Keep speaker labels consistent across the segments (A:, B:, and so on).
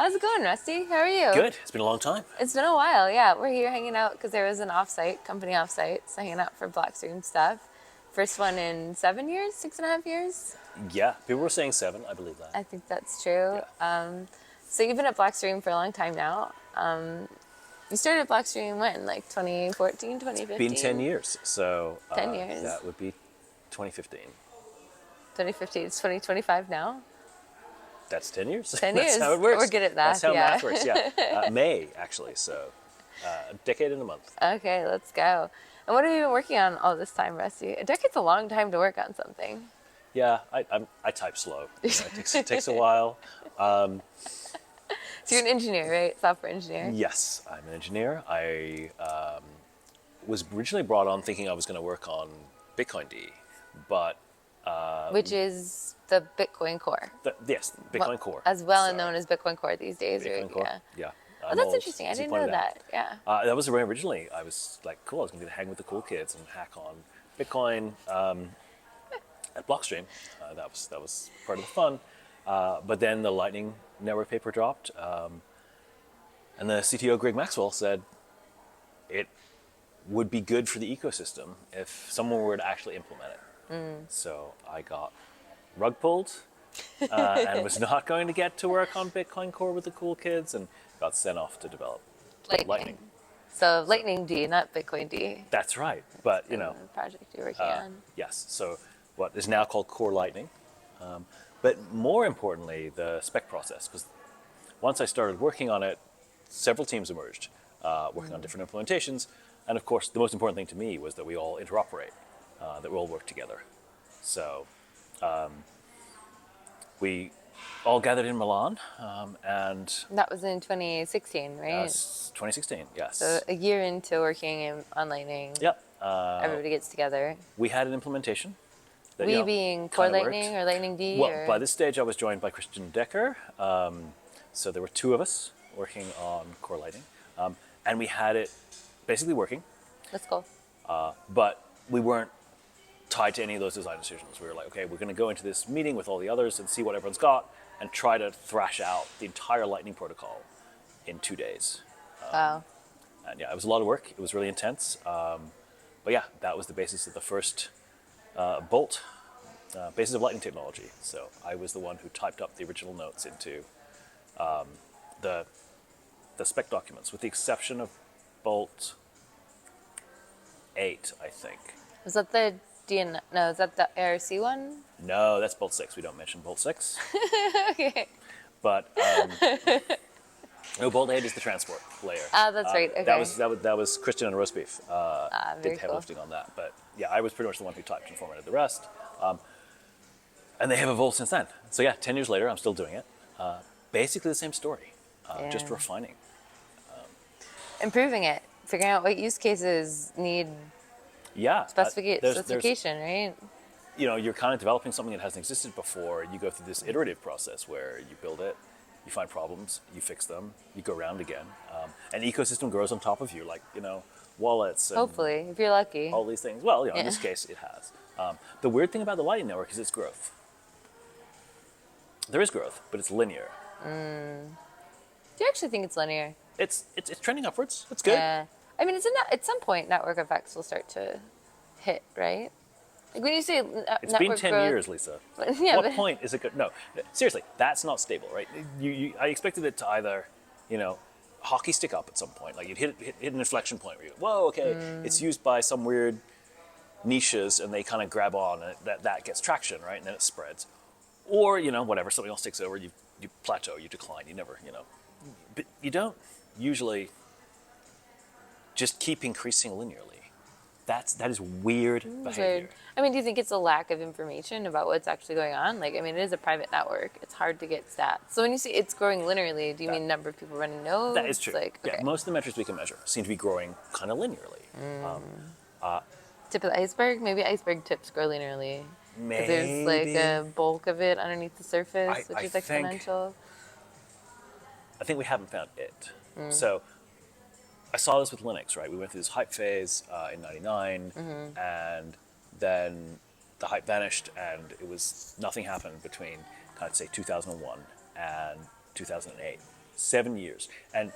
A: How's it going, Rusty? How are you?
B: Good. It's been a long time.
A: It's been a while, yeah. We're here hanging out because there was an offsite, company offsite, so hanging out for Blockstream stuff. First one in 7 years, 6.5 years?
B: Yeah, people were saying 7. I believe that.
A: I think that's true.
B: Yeah.
A: So you've been at Blockstream for a long time now. You started Blockstream when, like 2014, 2015?
B: Been 10 years. So
A: 10 years.
B: That would be 2015.
A: 2015, it's 2025 now.
B: That's 10 years.
A: 10
B: That's
A: years.
B: how it works.
A: We're good at that.
B: That's how
A: yeah.
B: math works, yeah. May, actually. So a decade and a month.
A: Okay, let's go. And what have you been working on all this time, Rusty? A decade's a long time to work on something.
B: Yeah, I type slow. It takes a while.
A: So you're an engineer, right? Software engineer?
B: Yes, I'm an engineer. I was originally brought on thinking I was going to work on bitcoind, but...
A: Which is the Bitcoin core.
B: Yes, Bitcoin core.
A: As well known as Bitcoin core these days,
B: Bitcoin
A: right?
B: core.
A: Yeah.
B: Yeah.
A: Oh, that's interesting. I didn't know that. Yeah.
B: That was originally, I was like, cool, I was going to hang with the cool kids and hack on Bitcoin at Blockstream. That was part of the fun. But then the Lightning Network paper dropped, and the CTO, Greg Maxwell, said it would be good for the ecosystem if someone were to actually implement it. So I got rug pulled and was not going to get to work on Bitcoin Core with the cool kids and got sent off to develop Lightning.
A: So Lightning D, not Bitcoin D.
B: That's right. But,
A: The project you're working on.
B: Yes. So what is now called Core Lightning. But more importantly, the spec process. Because once I started working on it, several teams emerged, working on different implementations. And of course, the most important thing to me was that we all interoperate. That we all work together. So we all gathered in Milan, and...
A: That was in 2016, right?
B: 2016, yes.
A: So a year into working on Lightning.
B: Yep.
A: Everybody gets together.
B: We had an implementation. That,
A: We being Core Lightning
B: worked.
A: or Lightning D?
B: Well,
A: or?
B: by this stage I was joined by Christian Decker. So there were 2 of us working on Core Lightning. And we had it basically working.
A: Let's go.
B: But we weren't tied to any of those design decisions. We were like, okay, we're going to go into this meeting with all the others and see what everyone's got and try to thrash out the entire Lightning protocol in 2 days.
A: Wow.
B: And yeah, it was a lot of work. It was really intense. But yeah, that was the basis of the first Bolt, basis of Lightning technology. So I was the one who typed up the original notes into the spec documents, with the exception of Bolt 8, I think.
A: Was that the is that the ARC one?
B: No, that's Bolt 6. We don't mention Bolt 6.
A: Okay.
B: But no, Bolt 8 is the transport layer.
A: That's right. Okay.
B: That was Christian and Roast Beef.
A: Very
B: did the heavy
A: cool.
B: lifting on that. But yeah, I was pretty much the one who typed and formatted the rest. And they have evolved since then. So yeah, 10 years later, I'm still doing it. Basically the same story, just refining.
A: Improving it. Figuring out what use cases need specification, right?
B: You're kind of developing something that hasn't existed before. You go through this iterative process where you build it, you find problems, you fix them, you go around again. And the ecosystem grows on top of you, like, wallets. And
A: hopefully, if you're lucky.
B: All these things. Well, in this case, it has. The weird thing about the Lightning Network is its growth. There is growth, but it's linear.
A: Do you actually think it's linear?
B: It's trending upwards. It's good.
A: Yeah. I mean, at some point, network effects will start to hit, right? Like when you say
B: it's been 10 years, Lisa.
A: Yeah,
B: what point is it good? No, seriously, that's not stable, right? I expected it to either, hockey stick up at some point. Like you'd hit an inflection point where you go, whoa, okay, it's used by some weird niches and they kind of grab on and that gets traction, right? And then it spreads. Or, whatever, something else takes over, you plateau, you decline, you never, But you don't usually just keep increasing linearly. That is weird behavior.
A: I mean, do you think it's a lack of information about what's actually going on? Like, I mean, it is a private network. It's hard to get stats. So when you say it's growing linearly, do you mean number of people running nodes?
B: That is true.
A: Like, okay.
B: Yeah, most of the metrics we can measure seem to be growing kind of linearly.
A: Tip of the iceberg? Maybe iceberg tips grow linearly.
B: Maybe.
A: There's like a bulk of it underneath the surface, which is exponential.
B: I think we haven't found it. So I saw this with Linux, right? We went through this hype phase in 99, and then the hype vanished, and nothing happened between, kind of say, 2001 and 2008. 7 years. And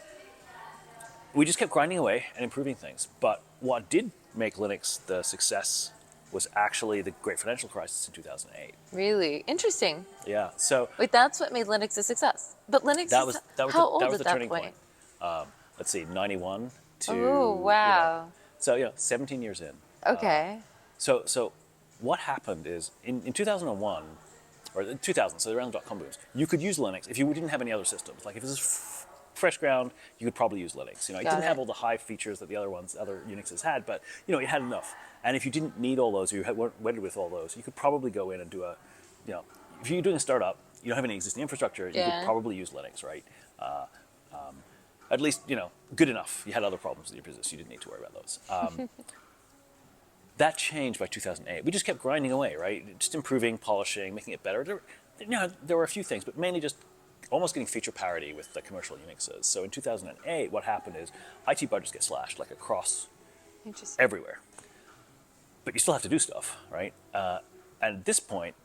B: we just kept grinding away and improving things. But what did make Linux the success was actually the great financial crisis in 2008.
A: Really interesting.
B: Yeah, so
A: Wait, that's what made Linux a success. But Linux
B: that
A: is
B: was that was the,
A: how
B: that
A: old
B: was
A: at
B: the
A: that
B: turning point.
A: point?
B: Let's see, 91 to
A: Oh, wow.
B: so 17 years in.
A: Okay.
B: So what happened is in 2001 or 2000, so around the dot-com booms, you could use Linux if you didn't have any other systems. Like if it was fresh ground, you could probably use Linux. It
A: Got
B: didn't have
A: it.
B: all the high features that the other Unixes had, but it had enough. And if you didn't need all those, or you weren't wedded with all those, you could probably go in and do if you're doing a startup, you don't have any existing infrastructure, you could
A: Yeah.
B: probably use Linux, right? At least, good enough. You had other problems in your business, you didn't need to worry about those. That changed by 2008. We just kept grinding away, right? Just improving, polishing, making it better. There were a few things, but mainly just almost getting feature parity with the commercial Unixes. So in 2008, what happened is IT budgets get slashed like across
A: Interesting.
B: everywhere. But you still have to do stuff, right? And at this point,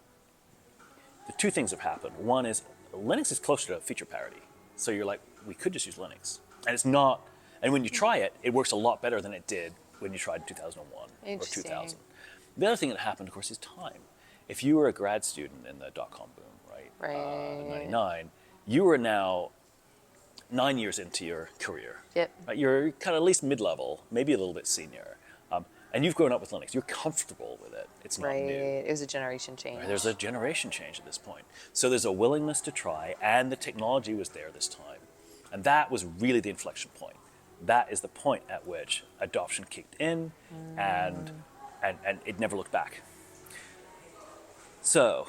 B: the two things have happened. One is Linux is closer to feature parity. So you're like, we could just use Linux. And it's not, and when you try it, it works a lot better than it did when you tried in 2001 or
A: Interesting.
B: 2000. The other thing that happened, of course, is time. If you were a grad student in the dot-com boom, right,
A: Right.
B: in 99, you were now 9 years into your career.
A: Yep.
B: Right? You're kind of at least mid-level, maybe a little bit senior. And you've grown up with Linux. You're comfortable with it. It's not
A: Right.
B: new.
A: It was a generation change.
B: Right? There's a generation change at this point. So there's a willingness to try, and the technology was there this time. And that was really the inflection point. That is the point at which adoption kicked in, and it never looked back. So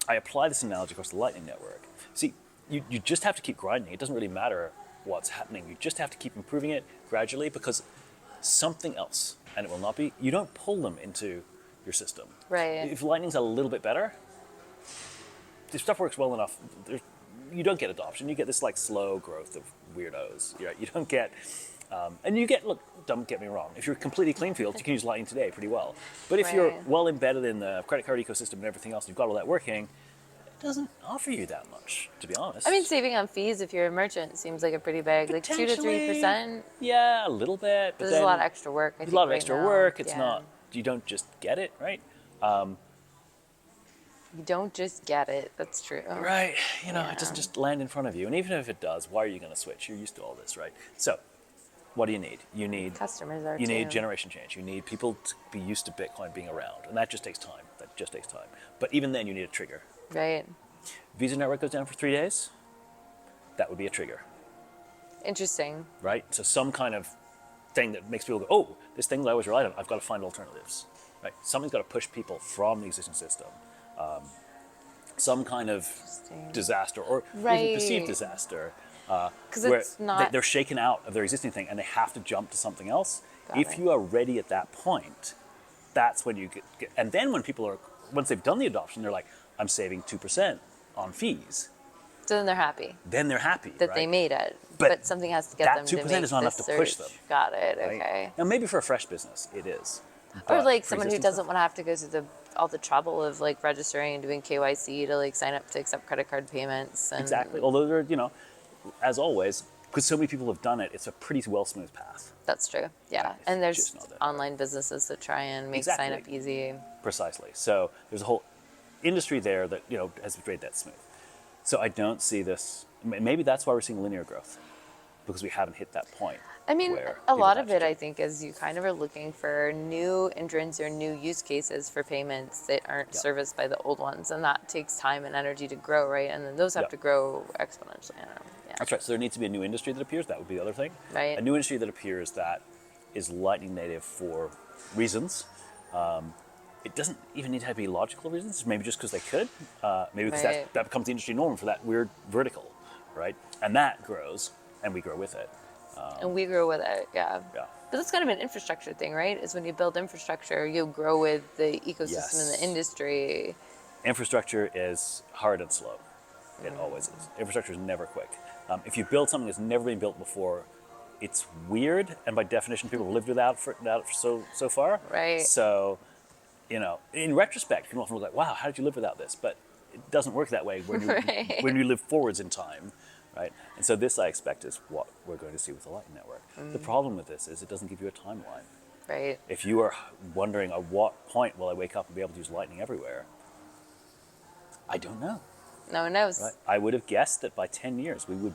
B: I apply this analogy across the Lightning Network. See, you just have to keep grinding. It doesn't really matter what's happening. You just have to keep improving it gradually, because something else, and it will not be, you don't pull them into your system.
A: Right.
B: If Lightning's a little bit better, if stuff works well enough, you don't get adoption. You get this slow growth of weirdos. You don't get, and you get, look, don't get me wrong, if you're completely clean field, you can use Lightning today pretty well. But if you're
A: Right.
B: well embedded in the credit card ecosystem and everything else, and you've got all that working, it doesn't offer you that much, to be honest.
A: I mean, saving on fees if you're a merchant seems like a pretty big, like 2 to 3%.
B: Yeah, a little bit. But
A: There's
B: then
A: a lot of extra work. I
B: a
A: think,
B: lot of
A: right
B: extra
A: now.
B: work. It's
A: Yeah.
B: not, you don't just get it, right?
A: You don't just get it. That's true.
B: Right. It
A: Yeah.
B: doesn't just land in front of you. And even if it does, why are you going to switch? You're used to all this, right? So what do you need? You need
A: Customers are
B: you
A: too.
B: need generation change. You need people to be used to Bitcoin being around. And that just takes time. But even then, you need a trigger.
A: Right.
B: Visa network goes down for 3 days. That would be a trigger,
A: Interesting.
B: right? So some kind of thing that makes people go, oh, this thing that I always relied on, I've got to find alternatives, right? Something's got to push people from the existing system. Some kind of
A: Interesting.
B: disaster or
A: Right.
B: even perceived disaster,
A: 'Cause
B: where
A: it's not-
B: they're shaken out of their existing thing and they have to jump to something else.
A: Got
B: If
A: it.
B: you are ready at that point, that's when you get, and then when people are, once they've done the adoption, they're like, I'm saving 2% on fees.
A: So then they're happy
B: Then they're happy
A: that
B: right?
A: they made it.
B: But
A: But something has to get
B: that
A: them
B: 2%
A: to make
B: is not enough
A: the
B: to push
A: search.
B: them.
A: Got it.
B: Right?
A: Okay.
B: Now maybe for a fresh business, it is.
A: Or
B: But
A: like
B: for
A: someone who
B: existing
A: doesn't
B: stuff-
A: want to have to go through all the trouble of registering and doing KYC to sign up to accept credit card payments. And
B: Exactly. Although there, as always, because so many people have done it, it's a pretty well smooth path.
A: That's true. Yeah.
B: It's
A: And there's
B: just not that
A: online businesses that try and make sign up
B: Exactly.
A: easy.
B: Precisely. So there's a whole industry there that has made that smooth. So I don't see this. Maybe that's why we're seeing linear growth, because we haven't hit that point.
A: I mean,
B: where
A: a
B: people
A: lot of
B: actually
A: it,
B: do
A: I think, is you kind of are looking for new entrants or new use cases for payments that aren't
B: Yeah.
A: serviced by the old ones. And that takes time and energy to grow, right? And then those have
B: Yeah.
A: to grow exponentially. I don't know. Yeah.
B: That's right. So there needs to be a new industry that appears. That would be the other thing.
A: Right.
B: A new industry that appears that is Lightning native for reasons. It doesn't even need to be logical reasons. Maybe just because they could. Maybe because
A: Right.
B: that becomes the industry norm for that weird vertical, right? And that grows, and we grow with it.
A: And we grow with it, yeah.
B: Yeah.
A: But that's kind of an infrastructure thing, right? Is when you build infrastructure, you grow with the ecosystem and
B: Yes.
A: the industry.
B: Infrastructure is hard and slow. It always is. Infrastructure is never quick. If you build something that's never been built before, it's weird, and by definition, people have lived without it for so far.
A: Right.
B: So, in retrospect, you can often look like, "Wow, how did you live without this?" But it doesn't work that way when you
A: Right.
B: when you live forwards in time, right? And so this, I expect, is what we're going to see with the Lightning Network. The problem with this is it doesn't give you a timeline.
A: Right.
B: If you are wondering at what point will I wake up and be able to use Lightning everywhere, I don't know,
A: No one knows.
B: right? I would have guessed that by 10 years we would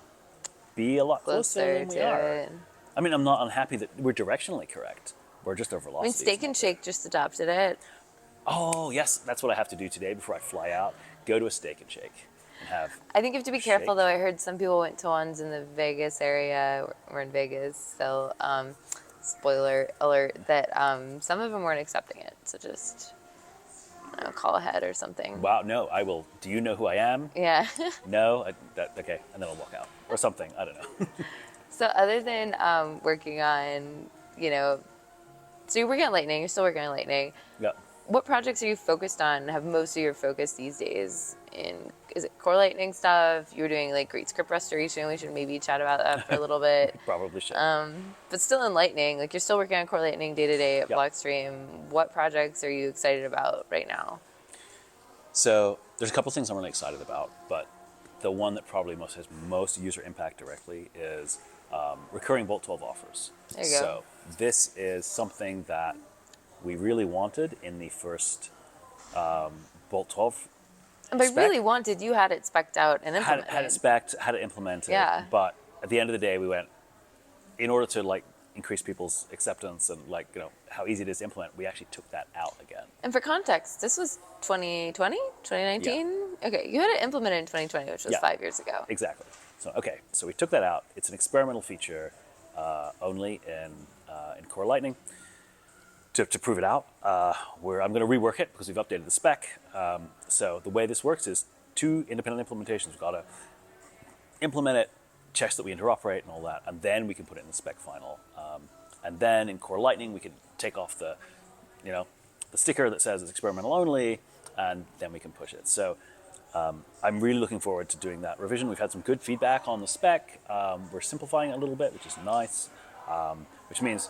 B: be a lot closer
A: Closer
B: than
A: to
B: we are.
A: it.
B: I mean, I'm not unhappy that we're directionally correct. We're just our
A: I mean,
B: velocity.
A: Steak and Shake just adopted it.
B: Oh, yes, that's what I have to do today before I fly out. Go to a Steak and Shake and have
A: I think you have to be
B: shake.
A: careful, though. I heard some people went to ones in the Vegas area. We're in Vegas, so spoiler alert that some of them weren't accepting it. So just I don't know, call ahead or something.
B: Wow, no, I will. Do you know who I am?
A: Yeah.
B: No? Okay, and then I'll walk out. Or something, I don't know.
A: So other than working on, you know, so you're working on Lightning. You're still working on Lightning.
B: Yeah.
A: What projects are you focused on? Have most of your focus these days in? Is it core Lightning stuff? You were doing like great script restoration. We should maybe chat about that for a little bit.
B: Probably should.
A: But still in Lightning, like you're still working on core Lightning day to day at
B: Yep.
A: Blockstream. What projects are you excited about right now?
B: So there's a couple things I'm really excited about, but the one that probably has most user impact directly is recurring Bolt 12 offers.
A: There you go.
B: So this is something that we really wanted in the first Bolt 12
A: And by
B: spec.
A: really wanted, you had it spec'd out and implemented.
B: Had it spec'd, had it implemented.
A: Yeah.
B: But at the end of the day, we went, in order to like increase people's acceptance and like, you know, how easy it is to implement, we actually took that out again.
A: And for context, this was 2020, 2019? Okay, you had it implemented in 2020, which was
B: Yeah.
A: 5 years ago.
B: Exactly. So, okay, so we took that out. It's an experimental feature only in Core Lightning. To prove it out, I'm going to rework it because we've updated the spec. So the way this works is 2 independent implementations. We've got to implement it, checks that we interoperate and all that, and then we can put it in the spec final. And then in Core Lightning, we can take off the sticker that says it's experimental only, and then we can push it. So I'm really looking forward to doing that revision. We've had some good feedback on the spec. We're simplifying it a little bit, which is nice, which means,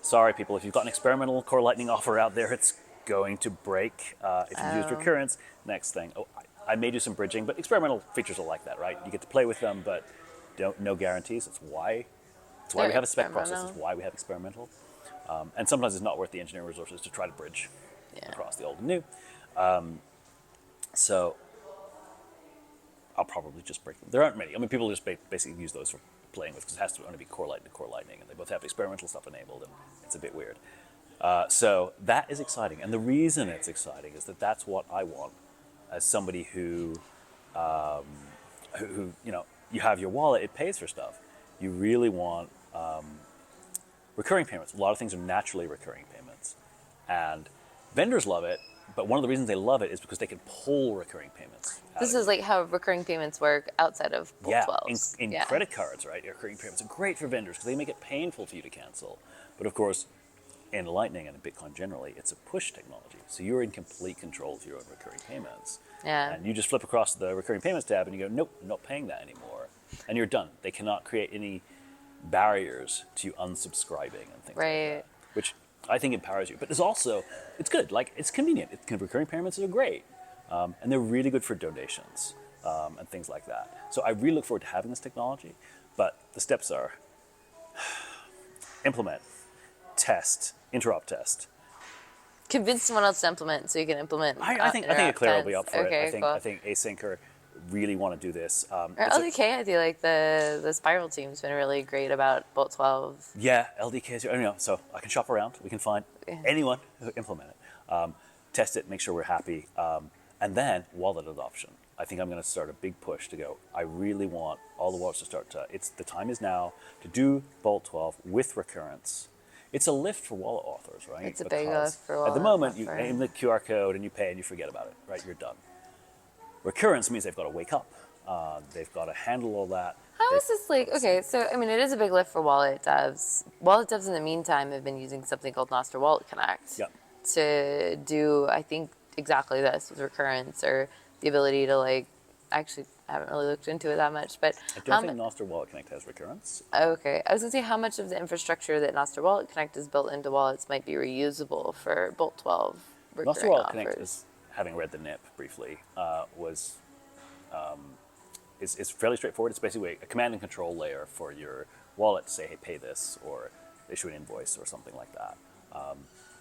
B: sorry people, if you've got an experimental Core Lightning offer out there, it's going to break if you use recurrence. Next thing, I may do some bridging, but experimental features are like that, right? You get to play with them, but no guarantees. It's why we have a spec process. It's why we have experimental. And sometimes it's not worth the engineering resources to try to bridge across the old and new. So I'll probably just break them. There aren't many. I mean, people just basically use those for playing with because it has to only be Core Lightning to Core Lightning, and they both have experimental stuff enabled, and it's a bit weird. So that is exciting, and the reason it's exciting is that that's what I want as somebody who you have your wallet, it pays for stuff. You really want recurring payments. A lot of things are naturally recurring payments, and vendors love it. But one of the reasons they love it is because they can pull recurring payments.
A: This is like how recurring payments work outside of Bolt 12s.
B: In credit cards, right? Recurring payments are great for vendors because they make it painful for you to cancel. But of course, in Lightning and in Bitcoin generally, it's a push technology. So you're in complete control of your own recurring payments.
A: Yeah.
B: And you just flip across the recurring payments tab and you go, nope, I'm not paying that anymore. And you're done. They cannot create any barriers to you unsubscribing and things like that. Which I think empowers you. But it's good. Like, it's convenient. Recurring payments are great. And they're really good for donations and things like that. So I really look forward to having this technology. But the steps are implement, test, interop test.
A: Convince someone else to implement so you can implement.
B: I think Eclair will be up for
A: okay,
B: it.
A: cool.
B: I think Asyncer really want to do this.
A: Or LDK, I feel like the Spiral team's been really great about Bolt 12.
B: Yeah, LDK is, so I can shop around. We can find anyone who implement it. Test it, make sure we're happy. And then wallet adoption. I think I'm going to start a big push to go, I really want all the wallets to start to, the time is now to do Bolt 12 with recurrence. It's a lift for wallet authors, right?
A: It's a big lift for wallet
B: at the moment, you
A: authors.
B: aim the QR code and you pay and you forget about it, right? You're done. Recurrence means they've got to wake up. They've got to handle all that.
A: How is this like, okay, so I mean, it is a big lift for wallet devs. Wallet devs in the meantime have been using something called Nostr Wallet Connect to do, I think, exactly this with recurrence or the ability to like, actually, I haven't really looked into it that much, but
B: I don't think Nostr Wallet Connect has recurrence.
A: Okay, I was gonna say how much of the infrastructure that Nostr Wallet Connect is built into wallets might be reusable for Bolt 12 recurring
B: Nostr Wallet
A: offers.
B: Connect is, having read the NIP briefly, was it's fairly straightforward. It's basically a command and control layer for your wallet to say, hey, pay this, or issue an invoice or something like that,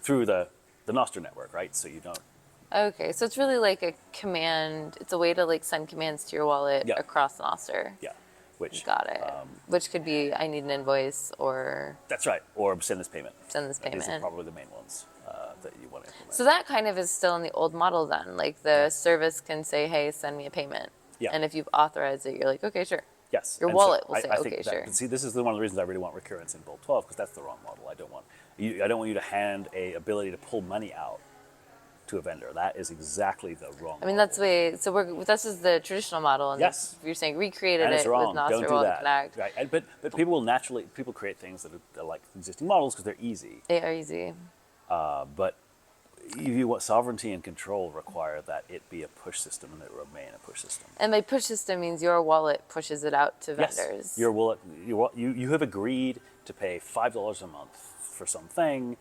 B: through the Nostr network, right? So you don't.
A: Okay, so it's really like a command. It's a way to like send commands to your wallet
B: Yeah.
A: across Nostr.
B: Yeah, which
A: Got it. Which could be I need an invoice or
B: that's right, or send this payment.
A: send this
B: These are
A: payment.
B: probably the main ones that you want to implement.
A: So that kind of is still in the old model then. Like the service can say, hey, send me a payment.
B: Yeah.
A: And if you've authorized it, you're like, okay, sure.
B: Yes.
A: Your
B: And
A: wallet
B: so
A: will say,
B: I
A: okay,
B: think
A: sure.
B: See, this is one of the reasons I really want recurrence in Bolt 12, because that's the wrong model. I don't want you to hand a ability to pull money out to a vendor. That is exactly the wrong.
A: I mean,
B: model.
A: that's the way. So this is the traditional model, and
B: Yes.
A: you're saying recreated
B: And
A: it
B: it's
A: with
B: wrong.
A: Nostr
B: Don't do
A: Wallet
B: that.
A: Connect.
B: Right. But people create things that are like existing models because they're easy.
A: They are easy.
B: But what sovereignty and control require that it be a push system and it remain a push system.
A: And by push system means your wallet pushes it out to
B: Yes.
A: vendors.
B: Your wallet, you have agreed to pay $5 a month for something,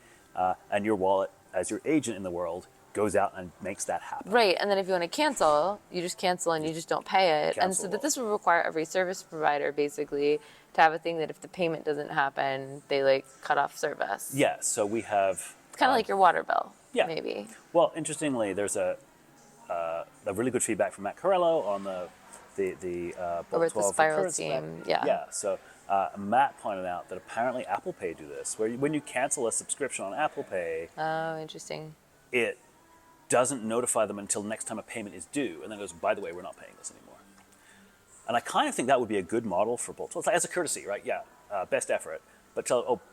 B: and your wallet, as your agent in the world, goes out and makes that happen.
A: Right, and then if you want to cancel, you just cancel and you just don't pay it. And so
B: Cancel.
A: that this would require every service provider basically to have a thing that if the payment doesn't happen, they like cut off service.
B: Yeah. So we have.
A: It's kind of like your water bill.
B: Yeah.
A: Maybe.
B: Well, interestingly, there's a really good feedback from Matt Corello on the
A: Over
B: Bolt
A: at the
B: 12
A: Spiral
B: recurrence
A: team,
B: spec.
A: yeah.
B: Yeah. So Matt pointed out that apparently Apple Pay do this, where when you cancel a subscription on Apple Pay,
A: Oh, interesting.
B: it doesn't notify them until next time a payment is due, and then goes, by the way, we're not paying this anymore. And I kind of think that would be a good model for Bolt 12. It's like, as a courtesy, right? Yeah, best effort. But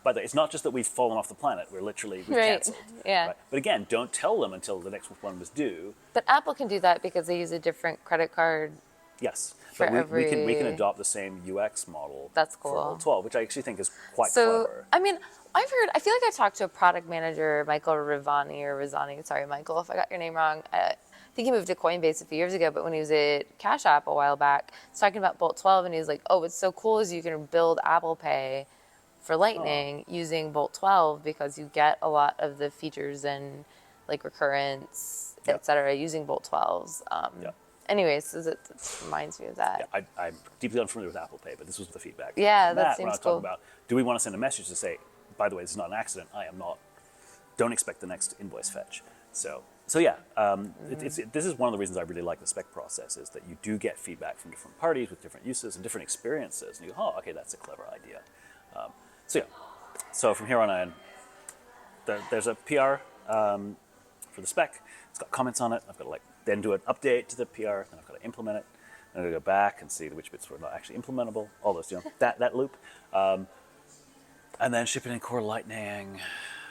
B: by the way, it's not just that we've fallen off the planet. We've
A: Right.
B: canceled.
A: Yeah.
B: Right? But again, don't tell them until the next one was due.
A: But Apple can do that because they use a different credit card.
B: Yes.
A: For
B: But we can
A: every-
B: adopt the same UX model
A: That's
B: for
A: cool.
B: Bolt 12, which I actually think is quite
A: So,
B: clever.
A: I mean, I feel like I talked to a product manager, Michael Rizzani, sorry, Michael, if I got your name wrong. I think he moved to Coinbase a few years ago, but when he was at Cash App a while back, he was talking about Bolt 12, and he was like, oh, what's so cool is you can build Apple Pay for Lightning using Bolt 12 because you get a lot of the features and like recurrence,
B: Yep.
A: et cetera, using Bolt 12s.
B: Yep.
A: Anyways, so that reminds me of that.
B: Yeah, I'm deeply unfamiliar with Apple Pay, but this was the feedback.
A: Yeah,
B: from
A: that
B: Matt,
A: seems
B: when I was
A: cool.
B: talking about, do we want to send a message to say, by the way, this is not an accident. I am not. Don't expect the next invoice fetch. So yeah, this is one of the reasons I really like the spec process, is that you do get feedback from different parties with different uses and different experiences, and you go, oh, okay, that's a clever idea. So from here on in, there's a PR for the spec. It's got comments on it. I've got to then do an update to the PR, then I've got to implement it. Then I've got to go back and see which bits were not actually implementable. All those, that loop. And then ship it in Core Lightning.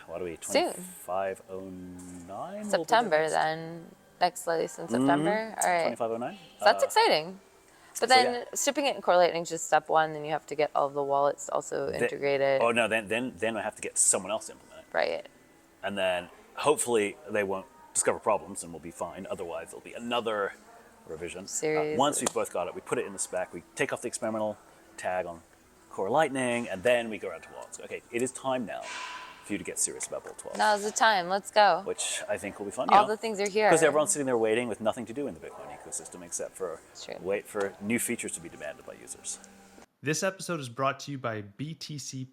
B: What are we?
A: Soon.
B: 2509?
A: September then. Next release in September. All right.
B: 2509.
A: So that's exciting. But
B: so
A: then shipping it in Core Lightning is just step one. Then you have to get all the wallets also integrated.
B: Oh no! Then I have to get someone else to implement it.
A: Right.
B: And then hopefully they won't discover problems and we'll be fine. Otherwise, there'll be another revision.
A: Series.
B: Once we've both got it, we put it in the spec. We take off the experimental tag on Core Lightning, and then we go around to wallets. Okay, it is time now for you to get serious about Bolt 12.
A: Now's the time. Let's go.
B: Which I think will be fun.
A: All the things are here.
B: Because everyone's sitting there waiting with nothing to do in the Bitcoin ecosystem except for
A: True.
B: wait for new features to be demanded by users.
C: This episode is brought to you by BTC++,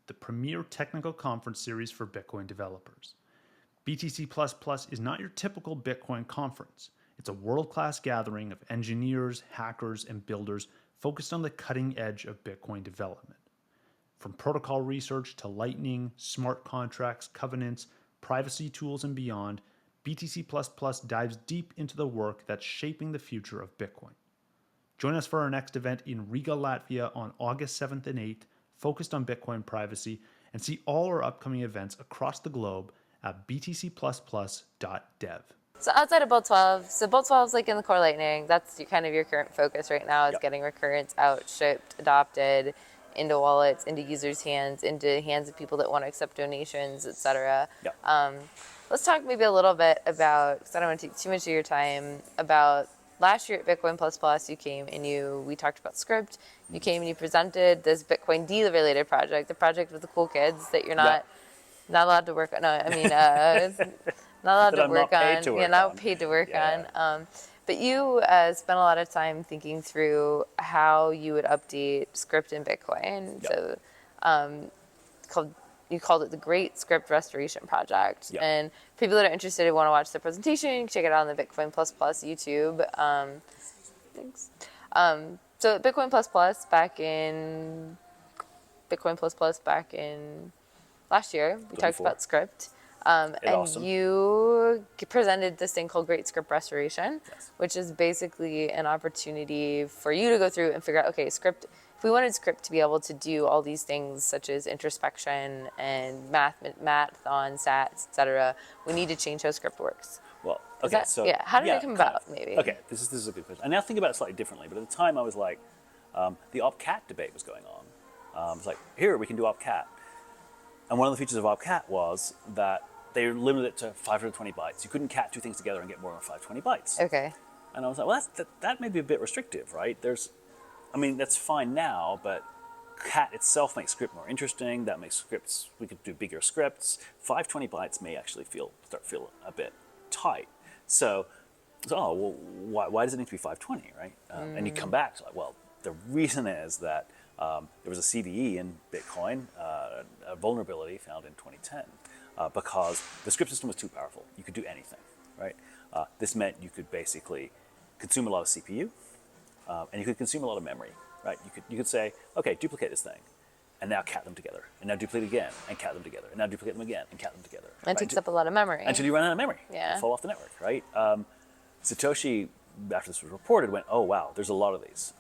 C: the premier technical conference series for Bitcoin developers. BTC++ is not your typical Bitcoin conference. It's a world-class gathering of engineers, hackers, and builders focused on the cutting edge of Bitcoin development. From protocol research to Lightning, smart contracts, covenants, privacy tools, and beyond, BTC++ dives deep into the work that's shaping the future of Bitcoin. Join us for our next event in Riga, Latvia on August 7th and 8th, focused on Bitcoin privacy, and see all our upcoming events across the globe at btcplusplus.dev.
A: So outside of Bolt 12, so Bolt 12 is like in the Core Lightning. That's kind of your current focus right now is getting recurrence out, shipped, adopted into wallets, into users' hands, into hands of people that want to accept donations, etc. Let's talk maybe a little bit about, because I don't want to take too much of your time, about last year at Bitcoin Plus Plus, you came and we talked about script. You came and you presented this Bitcoin D related project, the project with the cool kids that you're not allowed to work on. No, I mean, not allowed to work on. You're not paid to work on. But you spent a lot of time thinking through how you would update script in Bitcoin.
B: Yep.
A: So you called it the Great Script Restoration Project.
B: Yep.
A: And people that are interested and want to watch the presentation, you can check it out on the Bitcoin YouTube. Thanks. So Bitcoin Plus Plus back in last year, we talked
B: 24.
A: about script.
B: And
A: And
B: awesome.
A: you presented this thing called Great Script Restoration,
B: Yes.
A: which is basically an opportunity for you to go through and figure out, okay, script, if we wanted script to be able to do all these things such as introspection and math on sats, etc., we need to change how script works.
B: Well,
A: Is
B: okay,
A: that-
B: so
A: yeah, how did it come
B: kind
A: about,
B: of.
A: maybe?
B: Okay, this is a good question. I now think about it slightly differently, but at the time I was like, the opcat debate was going on. It's like, here, we can do opcat. And one of the features of opcat was that they limited it to 520 bytes. You couldn't cat two things together and get more than 520 bytes.
A: Okay.
B: And I was like, well, that may be a bit restrictive, right? That's fine now, but cat itself makes script more interesting. That makes scripts, we could do bigger scripts. 520 bytes may actually start feel a bit tight. So why does it need to be 520, right? And you come back, so like, well, the reason is that there was a CVE in Bitcoin, a vulnerability found in 2010, because the script system was too powerful. You could do anything, right? This meant you could basically consume a lot of CPU, and you could consume a lot of memory, right? You could say, okay, duplicate this thing, and now cat them together, and now duplicate again, and cat them together, and now duplicate them again, and cat them together.
A: That takes up a lot of memory.
B: Until you run out of memory.
A: Yeah.
B: Fall off the network, right? Satoshi, after this was reported, went, oh, wow, there's a lot of these.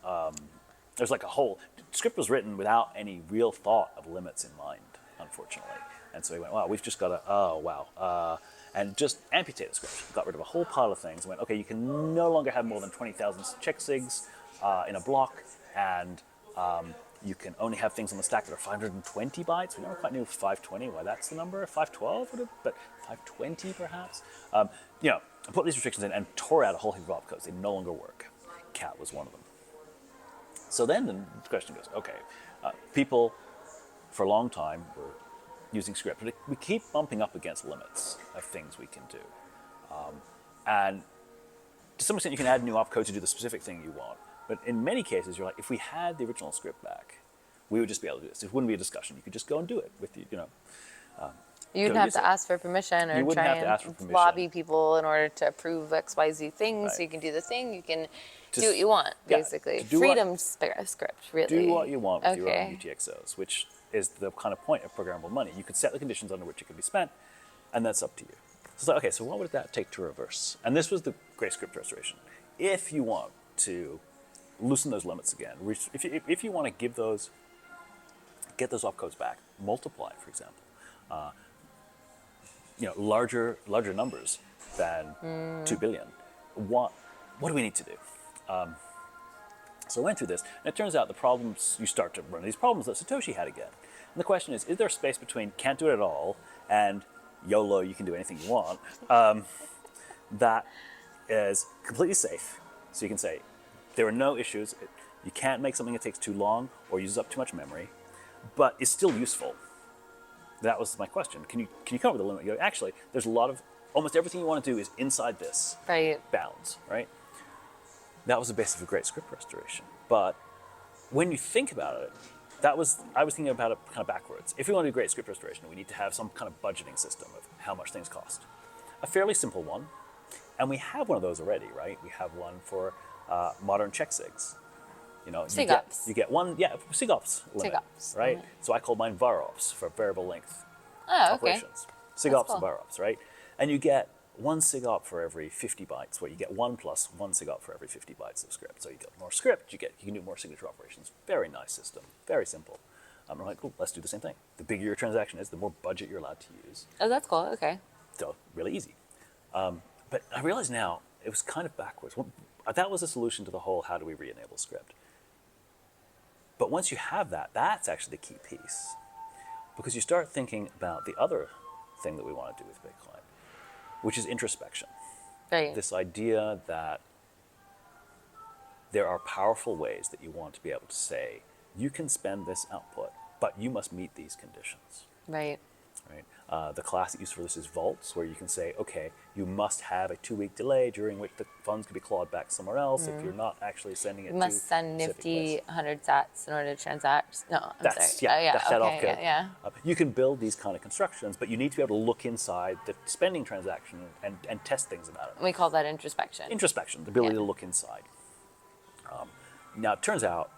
B: There's like a whole, script was written without any real thought of limits in mind, unfortunately. And so he went, wow, we've just got to, and just amputate the script. Got rid of a whole pile of things and went, okay, you can no longer have more than 20,000 check sigs in a block, and you can only have things on the stack that are 520 bytes. We never quite knew 520, why that's the number. 512, but 520 perhaps. I put these restrictions in and tore out a whole heap of opcodes. They no longer work. Cat was one of them. So then the question goes, okay, people for a long time were using script, but we keep bumping up against limits of things we can do. And to some extent, you can add new opcode to do the specific thing you want. But in many cases, you're like, if we had the original script back, we would just be able to do this. It wouldn't be a discussion. You could just go and do it with
A: you wouldn't have to ask for permission or try and lobby people in order to approve XYZ things.
B: Right.
A: So you can do the thing. You can do what you want, basically. Freedom script, really.
B: Do what you want with your own UTXOs, which is the kind of point of programmable money. You could set the conditions under which it can be spent, and that's up to you. So it's like, okay, so what would that take to reverse? And this was the Great Script Restoration. If you want to loosen those limits again, if you want to get those opcodes back, multiply, for example, larger numbers than 2 billion. What do we need to do? So I went through this, and it turns out the problems, you start to run these problems that Satoshi had again. And the question is there a space between can't do it at all and YOLO, you can do anything you want, that is completely safe? So you can say, there are no issues, you can't make something that takes too long or uses up too much memory, but is still useful. That was my question. Can you come up with a limit? You go, actually, there's a lot of, almost everything you want to do is inside this bounds, right? That was the basis of a Great Script Restoration. But when you think about it, I was thinking about it kind of backwards. If we want to do Great Script Restoration, we need to have some kind of budgeting system of how much things cost. A fairly simple one, and we have one of those already, right? We have one for modern check sigs.
A: SIGOPS.
B: You get one, SIGOPS limit,
A: SIGOPS,
B: right? So I call mine VAROPS for variable length
A: okay.
B: operations. SIGOPS
A: cool.
B: and VAROPS, right? And you get one SIGOP for every 50 bytes, where you get 1 plus 1 SIGOP for every 50 bytes of script. So you get more script, you can do more signature operations. Very nice system, very simple. I'm like, cool, let's do the same thing. The bigger your transaction is, the more budget you're allowed to use.
A: Oh, that's cool, okay.
B: So really easy. But I realize now it was kind of backwards. That was a solution to the whole how do we re-enable script. But once you have that, that's actually the key piece. Because you start thinking about the other thing that we want to do with Bitcoin, which is introspection.
A: Right.
B: This idea that there are powerful ways that you want to be able to say, you can spend this output, but you must meet these conditions.
A: Right.
B: Right? The classic use for this is vaults, where you can say, okay, you must have a 2-week delay during which the funds can be clawed back somewhere else if you're not actually sending it
A: You
B: to
A: must send
B: specific
A: nifty
B: place.
A: 100 sats in order to transact. No, I'm
B: That's,
A: sorry. Oh, yeah,
B: that's that
A: okay,
B: opcode.
A: yeah.
B: You can build these kind of constructions, but you need to be able to look inside the spending transaction and test things about it.
A: We call that introspection.
B: Introspection, the ability
A: Yeah.
B: to look inside. Now, it turns out,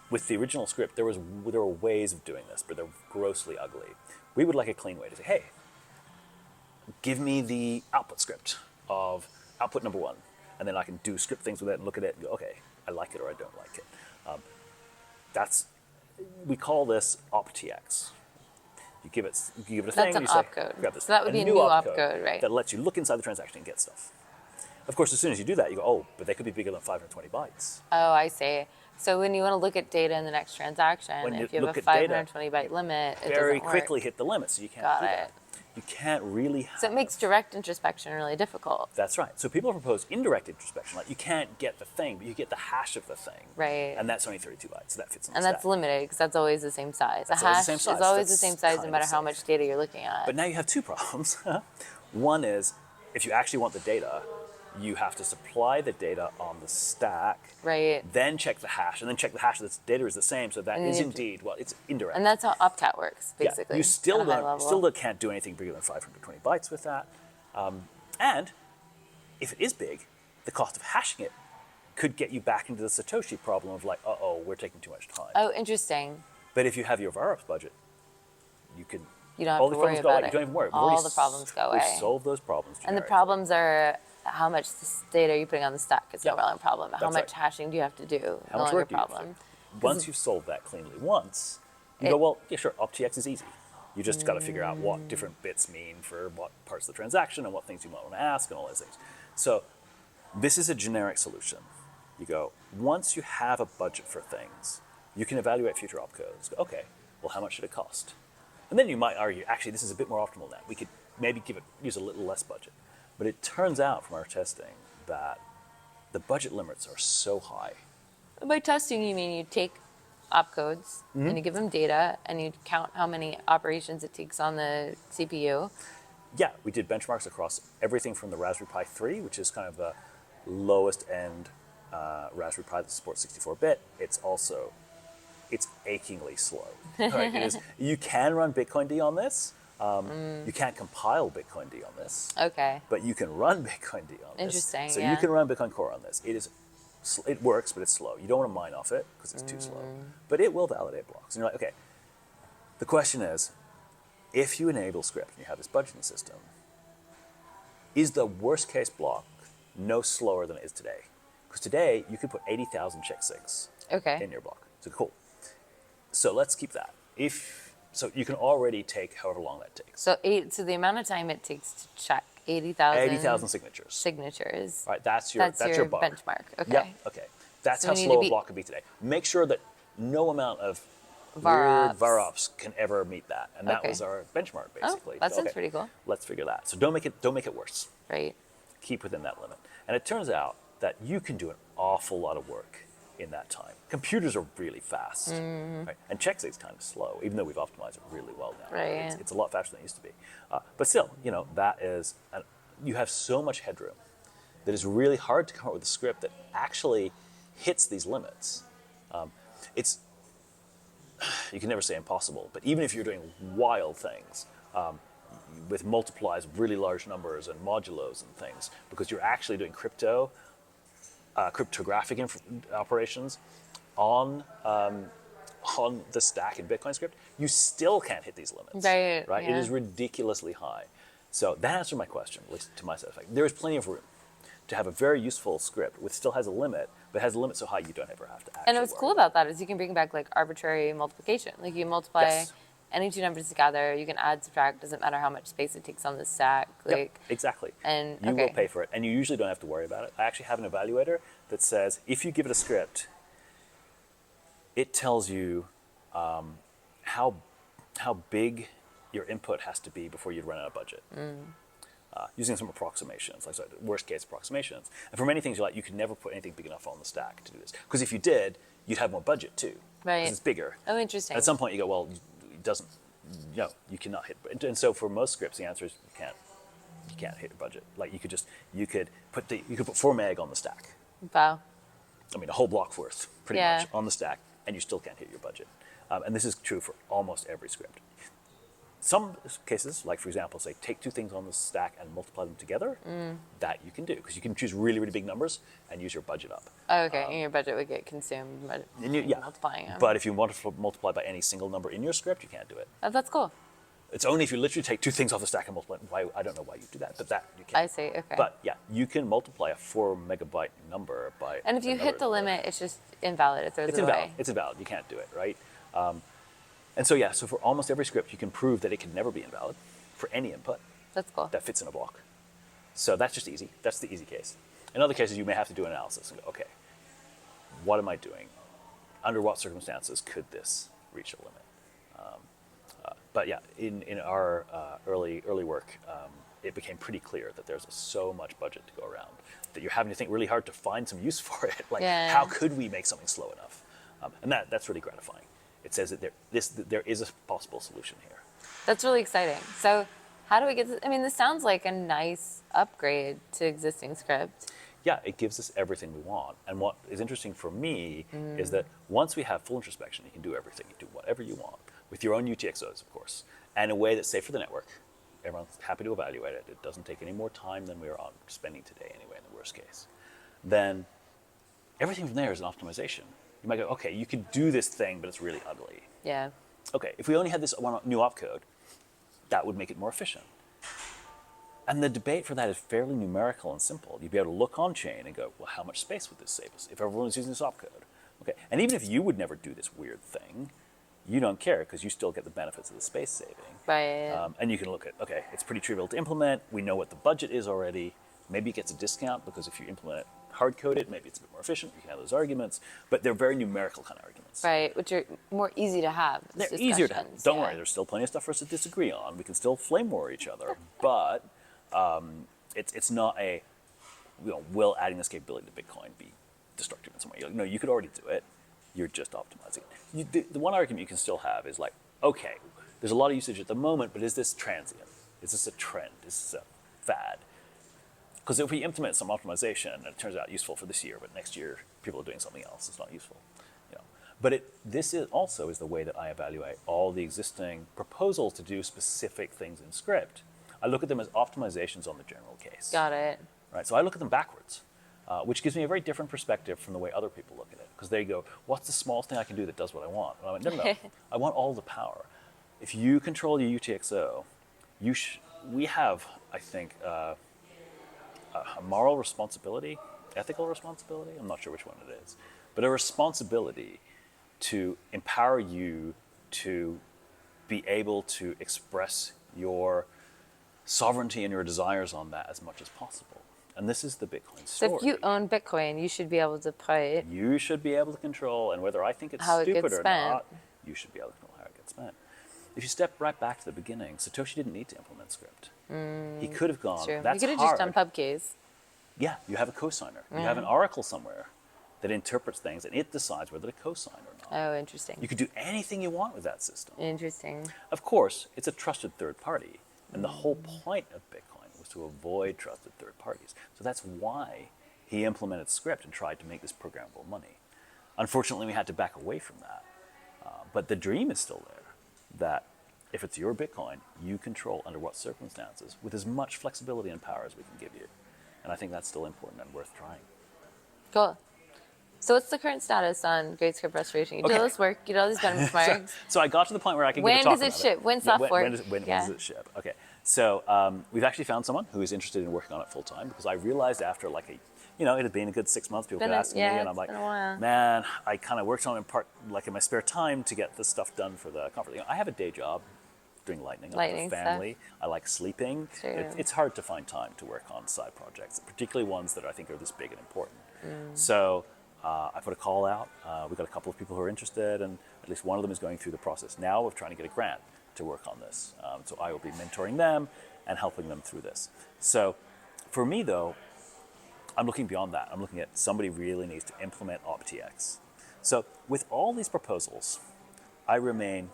B: with the original script, there were ways of doing this, but they're grossly ugly. We would like a clean way to say, hey, give me the output script of output number 1, and then I can do script things with it and look at it and go, okay, I like it or I don't like it. We call this optx. You give it a thing
A: That's
B: and
A: an
B: you say,
A: opcode.
B: grab this.
A: So that would be a new opcode, right?
B: That lets you look inside the transaction and get stuff. Of course, as soon as you do that, you go, oh, but they could be bigger than 520 bytes.
A: Oh, I see. So when you want to look at data in the next transaction,
B: When you
A: if you have
B: look
A: a
B: at data,
A: 520 byte limit, it
B: Very
A: doesn't work.
B: quickly hit the limit, so you can't
A: Got
B: do
A: it.
B: that. You can't really have...
A: So it makes direct introspection really difficult.
B: That's right. So people propose indirect introspection, like you can't get the thing, but you get the hash of the thing.
A: Right.
B: And that's only 32 bytes, so that fits in the
A: And
B: stack.
A: that's limited because that's always the same size.
B: That's
A: a
B: always
A: hash
B: the same size.
A: is always the
B: That's
A: same size no
B: kind
A: matter
B: of
A: how
B: safe.
A: much data you're looking at.
B: But now you have 2 problems. One is, if you actually want the data, you have to supply the data on the stack,
A: Right.
B: then check the hash, and then check the hash that the data is the same, so that
A: And
B: is
A: you-
B: indeed, well, it's indirect.
A: And that's how opcat works, basically.
B: Yeah, you still
A: at a high
B: don't,
A: level.
B: still can't do anything bigger than 520 bytes with that. And if it is big, the cost of hashing it could get you back into the Satoshi problem of like, uh-oh, we're taking too much time.
A: Oh, interesting.
B: But if you have your VAROPS budget, you can...
A: You don't have
B: all
A: to
B: the
A: worry
B: problems go
A: about
B: away.
A: it.
B: You don't even worry. We've
A: All
B: already
A: the problems go
B: We've
A: away.
B: solved those problems
A: And the
B: generically.
A: problems are how much data are you putting on the stack is no
B: Yeah,
A: relevant problem. How
B: that's
A: much
B: right.
A: hashing do you have to do?
B: How
A: no
B: much
A: longer
B: work do you have to
A: problem.
B: do? Once you've solved that cleanly once, you go, well, yeah, sure, optx is easy. You just got to figure out what different bits mean for what parts of the transaction and what things you might want to ask and all those things. So this is a generic solution. You go, once you have a budget for things, you can evaluate future opcodes. Go, okay, well, how much should it cost? And then you might argue, actually, this is a bit more optimal now. We could maybe use a little less budget. But it turns out from our testing that the budget limits are so high.
A: By testing, you mean you take opcodes
B: Mm-hmm.
A: and you give them data and you count how many operations it takes on the CPU.
B: Yeah, we did benchmarks across everything from the Raspberry Pi 3, which is kind of the lowest end Raspberry Pi that supports 64-bit. It's achingly slow. Right? You can run Bitcoind on this. You can't compile Bitcoind on this,
A: Okay.
B: but you can run Bitcoind on this.
A: Interesting,
B: So
A: yeah.
B: you can run Bitcoin Core on this. It works, but it's slow. You don't want to mine off it because it's too slow. But it will validate blocks. And you're like, okay, the question is, if you enable script and you have this budgeting system, is the worst case block no slower than it is today? Because today, you could put 80,000 check sigs
A: Okay.
B: in your block. So cool. So let's keep that. So you can already take however long that takes.
A: So the amount of time it takes to check 80,000
B: 80,000 signatures.
A: signatures.
B: All right, that's your bar.
A: benchmark. Okay.
B: Yep, okay. That's
A: So
B: how
A: we need
B: slow
A: to
B: a
A: be-
B: block could be today. Make sure that no amount of
A: VAROPS.
B: weird VAROPS can ever meet that. And that
A: Okay.
B: was our benchmark,
A: Oh,
B: basically.
A: that
B: So,
A: sounds
B: okay,
A: pretty cool.
B: Let's figure that. So don't make it worse.
A: Right.
B: Keep within that limit. And it turns out that you can do an awful lot of work in that time. Computers are really fast, right? And CheckSig's time is slow, even though we've optimized it really well now.
A: Right.
B: It's a lot faster than it used to be. But still, that is, you have so much headroom that it's really hard to come up with a script that actually hits these limits. You can never say impossible, but even if you're doing wild things, with multiplies of really large numbers and modulos and things, because you're actually doing cryptographic operations on the stack in Bitcoin script, you still can't hit these limits.
A: Right,
B: It
A: yeah.
B: is ridiculously high. So that answered my question, at least to my satisfaction. There is plenty of room to have a very useful script which still has a limit, but has a limit so high you don't ever have to actually
A: And what's cool
B: worry
A: about that is you can bring back like arbitrary multiplication. Like you multiply
B: Yes.
A: any two numbers together, you can add, subtract, doesn't matter how much space it takes on the stack.
B: Yep,
A: Like
B: exactly.
A: and-
B: you will
A: okay.
B: pay for it, and you usually don't have to worry about it. I actually have an evaluator that says if you give it a script, it tells you how big your input has to be before you'd run out of budget. Using some approximations, like worst case approximations. And for many things, you could never put anything big enough on the stack to do this. Because if you did, you'd have more budget too.
A: Right.
B: Because it's bigger.
A: Oh, interesting.
B: At some point, you go, well, it doesn't no, you cannot hit. And so for most scripts, the answer is you can't hit your budget. Like you could put 4 meg on the stack.
A: Wow.
B: I mean, a whole block worth, pretty
A: Yeah.
B: much, on the stack, and you still can't hit your budget. And this is true for almost every script. Some cases, like for example, say take 2 things on the stack and multiply them together, that you can do, because you can choose really, really big numbers and use your budget up.
A: Oh, okay, and your budget would get consumed by multiplying them.
B: But if you want to multiply by any single number in your script, you can't do it.
A: Oh, that's cool.
B: It's only if you literally take 2 things off the stack and multiply. I don't know why you do that, but that you can.
A: I see, okay.
B: But yeah, you can multiply a 4 megabyte number by.
A: And if you hit the limit, it's just invalid. It throws it away.
B: It's invalid. You can't do it, right? And so for almost every script, you can prove that it can never be invalid for any input
A: That's cool.
B: that fits in a block. So that's just easy. That's the easy case. In other cases, you may have to do an analysis and go, okay, what am I doing? Under what circumstances could this reach a limit? But yeah, in our early work, it became pretty clear that there's so much budget to go around that you're having to think really hard to find some use for it. Like, how could we make something slow enough? And that's really gratifying. It says that there is a possible solution here.
A: That's really exciting. So how do we get this? I mean, this sounds like a nice upgrade to existing script.
B: Yeah, it gives us everything we want. And what is interesting for me is that once we have full introspection, you can do everything. You do whatever you want with your own UTXOs, of course, and in a way that's safe for the network. Everyone's happy to evaluate it. It doesn't take any more time than we're spending today anyway, in the worst case. Then everything from there is an optimization. You might go, okay, you could do this thing, but it's really ugly.
A: Yeah.
B: Okay, if we only had this one new opcode, that would make it more efficient. And the debate for that is fairly numerical and simple. You'd be able to look on chain and go, well, how much space would this save us if everyone was using this opcode? Okay, and even if you would never do this weird thing, you don't care because you still get the benefits of the space saving.
A: Right.
B: And you can look at, okay, it's pretty trivial to implement. We know what the budget is already. Maybe it gets a discount because if you implement it, hard code it, maybe it's a bit more efficient. You can have those arguments, but they're very numerical kind of arguments.
A: Right, which are more easy to have.
B: They're easier to have. Don't worry, there's still plenty of stuff for us to disagree on. We can still flame war each other, but it's not a, will adding this capability to Bitcoin be destructive in some way? No, you could already do it. You're just optimizing it. The one argument you can still have is like, okay, there's a lot of usage at the moment, but is this transient? Is this a trend? Is this a fad? Because if we implement some optimization and it turns out useful for this year, but next year people are doing something else, it's not useful. But this is also the way that I evaluate all the existing proposals to do specific things in script. I look at them as optimizations on the general case.
A: Got it.
B: Right, so I look at them backwards. Which gives me a very different perspective from the way other people look at it. Because they go, what's the smallest thing I can do that does what I want? And I went, no. I want all the power. If you control your UTXO, we have, I think, a moral responsibility, ethical responsibility, I'm not sure which one it is, but a responsibility to empower you to be able to express your sovereignty and your desires on that as much as possible. And this is the Bitcoin story.
A: So if you own Bitcoin, you should be able to put...
B: You should be able to control, and whether I think it's
A: how
B: stupid
A: it gets
B: or
A: spent.
B: not, you should be able to control how it gets spent. If you step right back to the beginning, Satoshi didn't need to implement script. He could have gone,
A: True.
B: that's
A: You could have
B: hard.
A: just done pub keys.
B: Yeah, you have a cosigner. You have an oracle somewhere that interprets things, and it decides whether to cosign or not.
A: Oh, interesting.
B: You could do anything you want with that system.
A: Interesting.
B: Of course, it's a trusted third party, and the whole point of Bitcoin was to avoid trusted third parties. So that's why he implemented script and tried to make this programmable money. Unfortunately, we had to back away from that. But the dream is still there, that if it's your Bitcoin, you control under what circumstances with as much flexibility and power as we can give you. And I think that's still important and worth trying.
A: Cool. So what's the current status on Great Script Restoration? You did all this work, you did all these benchmarks.
B: So I got to the point where I can
A: When
B: give a talk
A: does it
B: about
A: ship? When software?
B: When does it ship? Okay. So we've actually found someone who is interested in working on it full time, because I realized after it had been a good 6 months, people kept asking me, and I'm like, man, I kind of worked on it in part, like in my spare time to get this stuff done for the conference. I have a day job doing Lightning. I have a family.
A: Stuff.
B: I like sleeping. It's hard to find time to work on side projects, particularly ones that I think are this big and important. So I put a call out. We've got a couple of people who are interested, and at least one of them is going through the process now of trying to get a grant to work on this. So I will be mentoring them and helping them through this. So for me, though, I'm looking beyond that. I'm looking at somebody really needs to implement OptX. So with all these proposals, I remain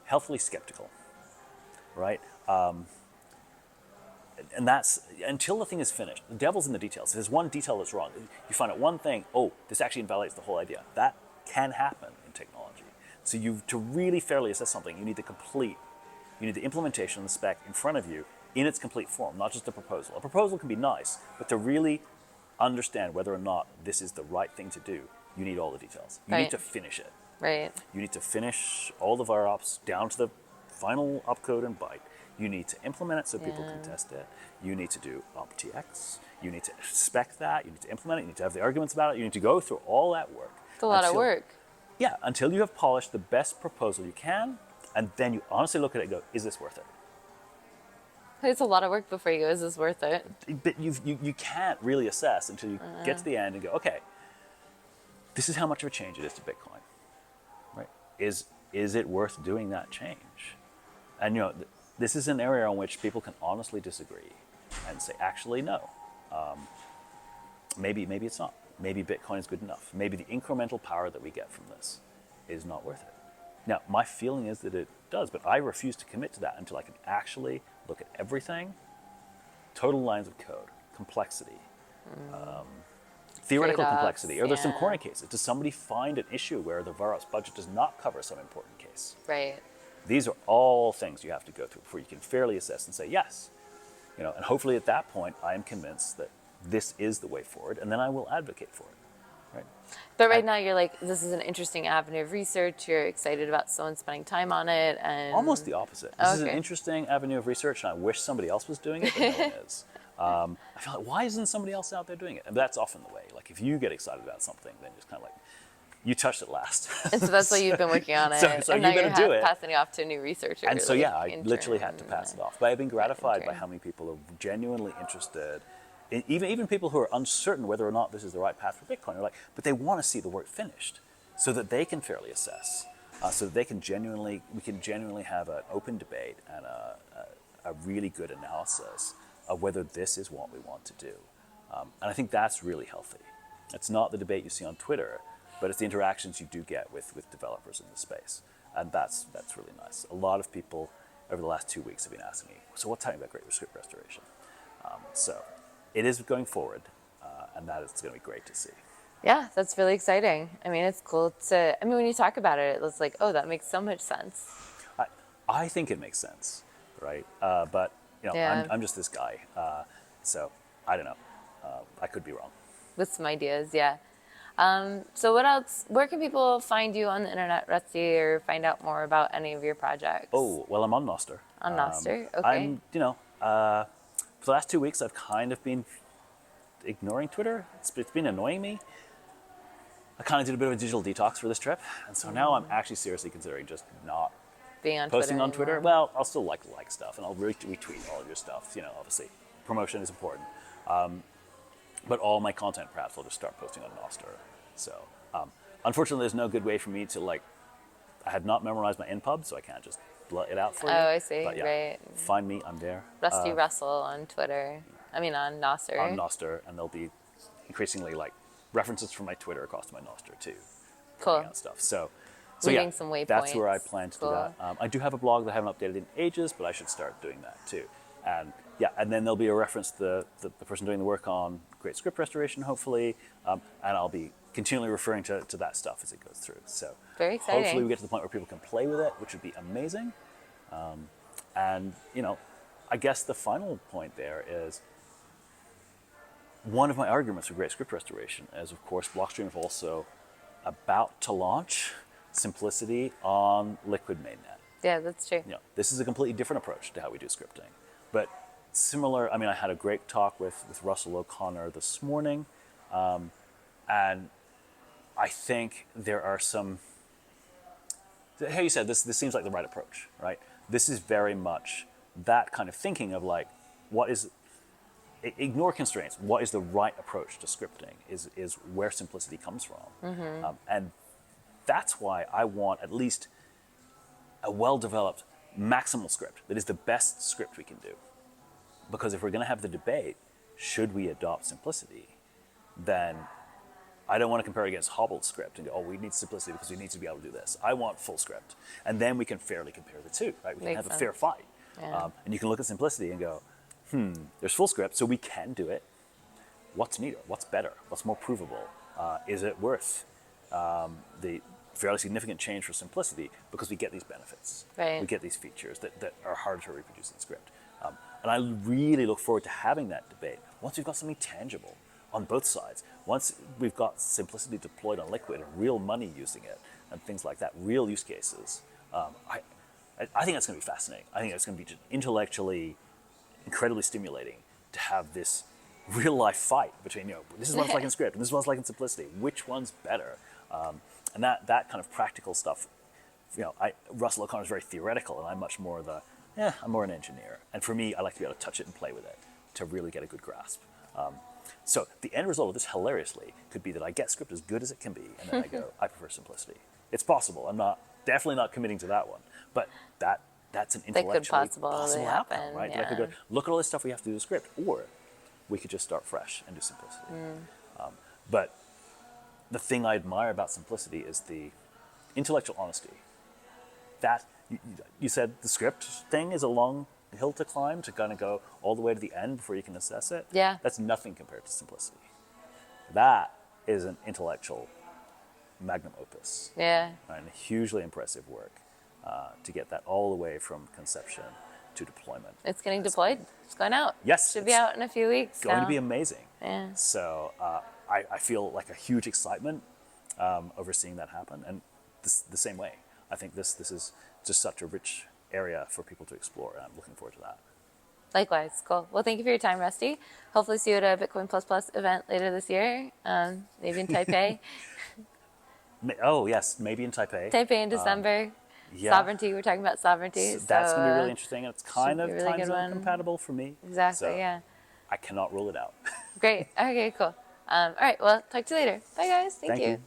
B: healthily skeptical, right? And that's until the thing is finished. The devil's in the details. If there's one detail that's wrong, you find out one thing, oh, this actually invalidates the whole idea. That can happen in technology. So to really fairly assess something, you need the implementation and the spec in front of you in its complete form, not just a proposal. A proposal can be nice, but to really understand whether or not this is the right thing to do, you need all the details. You need to finish it.
A: Right.
B: You need to finish all the var ops down to the final opcode and byte. You need to implement it so people can test it. You need to do optx. You need to spec that. You need to implement it. You need to have the arguments about it. You need to go through all that work.
A: It's a lot of work.
B: Yeah, until you have polished the best proposal you can, and then you honestly look at it and go, is this worth it?
A: It's a lot of work before you go, is this worth it?
B: But you can't really assess until you get to the end and go, okay, this is how much of a change it is to Bitcoin, right? Is it worth doing that change? And this is an area on which people can honestly disagree and say, actually, no. Maybe it's not. Maybe Bitcoin is good enough. Maybe the incremental power that we get from this is not worth it. Now, my feeling is that it does, but I refuse to commit to that until I can actually look at everything, total lines of code, complexity, theoretical complexity. Are there some corner cases? Does somebody find an issue where the VAROPS budget does not cover some important case?
A: Right.
B: These are all things you have to go through before you can fairly assess and say yes. And hopefully at that point, I am convinced that this is the way forward, and then I will advocate for it. Right?
A: But right now you're like, this is an interesting avenue of research. You're excited about someone spending time on it, and
B: almost the opposite. This is an interesting avenue of research, and I wish somebody else was doing it, but no one is. I feel like, why isn't somebody else out there doing it? And that's often the way. Like if you get excited about something, then just kind of like, you touched it last.
A: And so that's why you've been working on it.
B: So
A: and
B: you're
A: now
B: going to do it.
A: Passing it off to a new researcher.
B: And so I literally had to pass it off. But I've been gratified by how many people are genuinely interested. Even people who are uncertain whether or not this is the right path for Bitcoin are like, but they want to see the work finished so that they can fairly assess, so that we can genuinely have an open debate and a really good analysis of whether this is what we want to do. And I think that's really healthy. It's not the debate you see on Twitter, but it's the interactions you do get with developers in the space. And that's really nice. A lot of people over the last 2 weeks have been asking me, so what's happening about Great Script Restoration? So it is going forward, and that is going to be great to see.
A: Yeah, that's really exciting. I mean, it's cool when you talk about it, it's like, oh, that makes so much sense.
B: I think it makes sense, right? But, I'm just this guy. So I don't know. I could be wrong.
A: With some ideas, yeah. So what else? Where can people find you on the internet, Rusty, or find out more about any of your projects?
B: Oh, well, I'm on Nostr.
A: On Nostr, okay.
B: I'm, for the last 2 weeks, I've kind of been ignoring Twitter. It's been annoying me. I kind of did a bit of a digital detox for this trip, and so now I'm actually seriously considering just not
A: being on
B: posting
A: Twitter
B: on Twitter.
A: anymore.
B: Well, I'll still like stuff, and I'll retweet all of your stuff. Obviously, promotion is important. But all my content, perhaps, I'll just start posting on Nostr. So, unfortunately, there's no good way for me to I had not memorized my NPub, so I can't just blut it out for you.
A: Oh, I see.
B: But, yeah,
A: right.
B: Find me. I'm there.
A: Rusty Russell on Twitter. On Nostr.
B: On Nostr, and there'll be increasingly references from my Twitter across to my Nostr too.
A: Cool.
B: Stuff. So
A: Leaving some waypoints.
B: That's where I plan to do that. I do have a blog that I haven't updated in ages, but I should start doing that too. And then there'll be a reference to the person doing the work on Great Script Restoration, hopefully, and I'll be continually referring to that stuff as it goes through. So
A: very exciting.
B: Hopefully we get to the point where people can play with it, which would be amazing. And I guess the final point there is one of my arguments for Great Script Restoration is, of course, Blockstream is also about to launch simplicity on Liquid Mainnet.
A: Yeah, that's true.
B: This is a completely different approach to how we do scripting. But similar, I had a great talk with Russell O'Connor this morning, and I think there are some, how you said, this seems like the right approach, right? This is very much that kind of thinking of ignore constraints. What is the right approach to scripting is where simplicity comes from. Mm-hmm. And that's why I want at least a well-developed maximal script that is the best script we can do. Because if we're going to have the debate, should we adopt simplicity, then I don't want to compare it against hobbled script and go, oh, we need simplicity because we need to be able to do this. I want full script. And then we can fairly compare the two, right? We can
A: Makes
B: have a
A: sense.
B: fair fight.
A: Yeah.
B: And you can look at simplicity and go, there's full script, so we can do it. What's neater? What's better? What's more provable? Is it worth the fairly significant change for simplicity because we get these benefits.
A: Right.
B: We get these features that are hard to reproduce in script. And I really look forward to having that debate once we've got something tangible on both sides. Once we've got simplicity deployed on Liquid and real money using it and things like that, real use cases, I think that's going to be fascinating. I think that's going to be just intellectually incredibly stimulating to have this real life fight between, this is what it's like in script and this is what it's like in simplicity. Which one's better? And that kind of practical stuff, Russell O'Connor's very theoretical, and I'm much more I'm more an engineer. And for me, I like to be able to touch it and play with it to really get a good grasp. So the end result of this, hilariously, could be that I get script as good as it can be, and then I go, I prefer simplicity. It's possible. I'm definitely not committing to that one, but that's an intellectually possible
A: happen,
B: outcome, right?
A: yeah.
B: That I could go, look at all this stuff we have to do with script, or we could just start fresh and do simplicity. But the thing I admire about simplicity is the intellectual honesty. That you said the script thing is a long hill to climb to kind of go all the way to the end before you can assess it.
A: Yeah.
B: That's nothing compared to simplicity. That is an intellectual magnum opus.
A: Yeah.
B: And hugely impressive work to get that all the way from conception to deployment.
A: It's getting deployed. It's going out.
B: Yes.
A: Should be out in a few weeks.
B: It's going to be amazing.
A: Yeah.
B: So I feel like a huge excitement over seeing that happen. And the same way, I think this is just such a rich area for people to explore, and I'm looking forward to that.
A: Likewise. Cool. Well, thank you for your time, Rusty. Hopefully see you at a Bitcoin event later this year, maybe in Taipei.
B: Oh, yes, maybe in Taipei.
A: Taipei in December.
B: Yeah.
A: Sovereignty. We're talking about sovereignty.
B: So that's going to be really interesting. And it's kind of
A: really
B: time zone compatible for me.
A: Exactly,
B: so
A: yeah.
B: I cannot rule it out.
A: Great. Okay, cool. All right. Well, talk to you later. Bye, guys. Thank you.